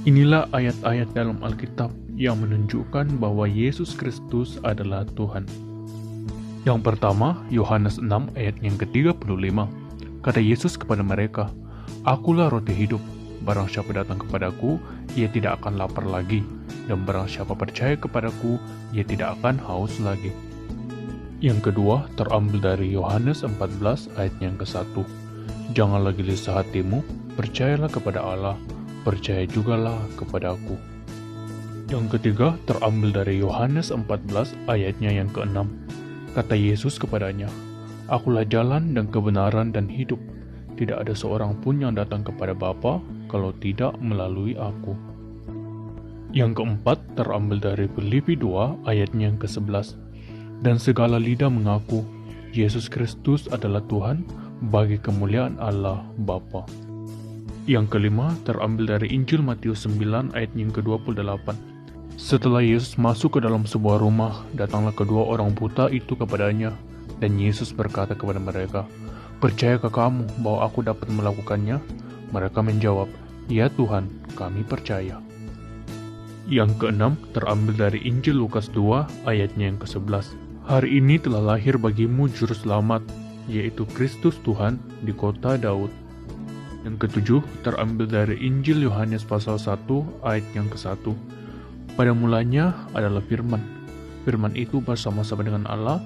Inilah ayat-ayat dalam Alkitab yang menunjukkan bahwa Yesus Kristus adalah Tuhan. Yang pertama, Yohanes 6 ayat yang ke-35. Kata Yesus kepada mereka, "Akulah roti hidup. Barang siapa datang kepadaku, ia tidak akan lapar lagi. Dan barang siapa percaya kepadaku, ia tidak akan haus lagi." Yang kedua, terambil dari Yohanes 14 ayat yang ke-1. "Janganlah gelisah hatimu, percayalah kepada Allah, percaya jugalah kepada-Aku." Yang ketiga, terambil dari Yohanes 14 ayatnya yang ke-6. Kata Yesus kepadanya, "Akulah jalan dan kebenaran dan hidup. Tidak ada seorang pun yang datang kepada Bapa kalau tidak melalui Aku." Yang keempat, terambil dari Filipi 2 ayatnya yang ke-11. "Dan segala lidah mengaku Yesus Kristus adalah Tuhan bagi kemuliaan Allah Bapa." Yang kelima, terambil dari Injil Matius 9 ayat yang ke-28. Setelah Yesus masuk ke dalam sebuah rumah, datanglah kedua orang buta itu kepadanya, dan Yesus berkata kepada mereka, "Percayakah kamu bahwa Aku dapat melakukannya?" Mereka menjawab, "Ya Tuhan, kami percaya." Yang keenam, terambil dari Injil Lukas 2 ayatnya yang ke-11. "Hari ini telah lahir bagimu juru selamat, yaitu Kristus Tuhan di kota Daud." Yang ketujuh, terambil dari Injil Yohanes pasal 1 ayat yang ke-1. "Pada mulanya adalah firman. Firman itu bersama-sama dengan Allah,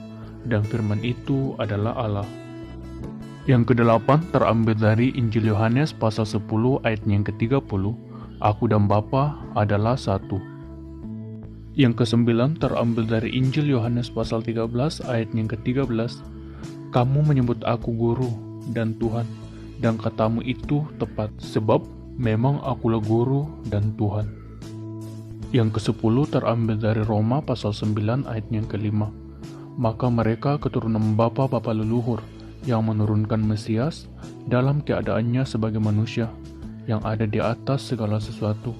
dan firman itu adalah Allah." Yang kedelapan, terambil dari Injil Yohanes pasal 10 ayat yang ke-30. "Aku dan Bapa adalah satu." Yang kesembilan, terambil dari Injil Yohanes pasal 13 ayat yang ke-13. "Kamu menyebut Aku Guru dan Tuhan, dan katamu itu tepat, sebab memang Akulah Guru dan Tuhan." Yang ke-10, terambil dari Roma pasal 9 ayat yang ke-5. "Maka mereka keturunan bapa-bapa leluhur yang menurunkan Mesias dalam keadaannya sebagai manusia, yang ada di atas segala sesuatu.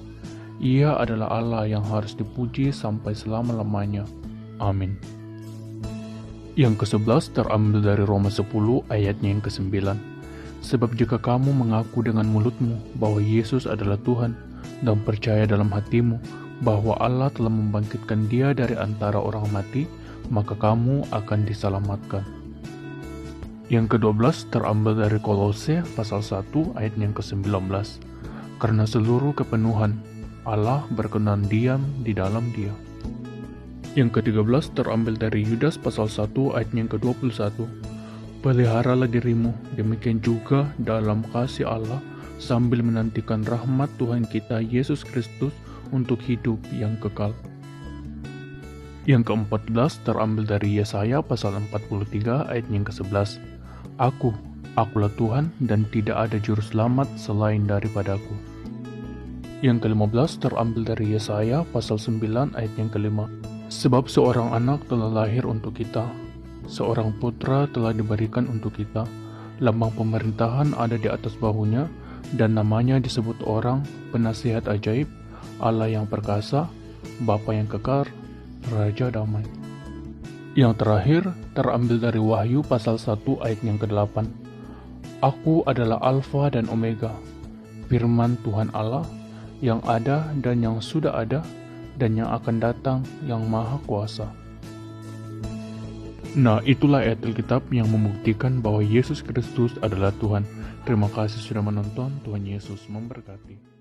Ia adalah Allah yang harus dipuji sampai selama-lamanya. Amin." Yang ke-11, terambil dari Roma 10 ayatnya yang ke-9. "Sebab jika kamu mengaku dengan mulutmu bahwa Yesus adalah Tuhan, dan percaya dalam hatimu bahwa Allah telah membangkitkan Dia dari antara orang mati, maka kamu akan diselamatkan." Yang ke-12, terambil dari Kolose pasal 1 ayat yang ke-19. "Karena seluruh kepenuhan Allah berkenan diam di dalam Dia." Yang ke-13, terambil dari Yudas pasal 1 ayat yang ke-21. "Peliharalah dirimu, demikian juga dalam kasih Allah, sambil menantikan rahmat Tuhan kita Yesus Kristus untuk hidup yang kekal." Yang ke-14, terambil dari Yesaya pasal 43 ayat yang ke-11. Akulah Tuhan, dan tidak ada juru selamat selain daripada-Aku." Yang ke-15, terambil dari Yesaya pasal 9 ayat yang ke-5. "Sebab seorang anak telah lahir untuk kita, seorang putra telah diberikan untuk kita, lambang pemerintahan ada di atas bahunya, dan namanya disebut orang Penasihat Ajaib, Allah yang Perkasa, Bapa yang Kekal, Raja Damai." Yang terakhir, terambil dari Wahyu pasal 1 ayat yang ke-8. "Aku adalah Alfa dan Omega, firman Tuhan Allah, yang ada dan yang sudah ada, dan yang akan datang, yang Maha Kuasa." Nah, itulah ayat Alkitab yang membuktikan bahwa Yesus Kristus adalah Tuhan. Terima kasih sudah menonton. Tuhan Yesus memberkati.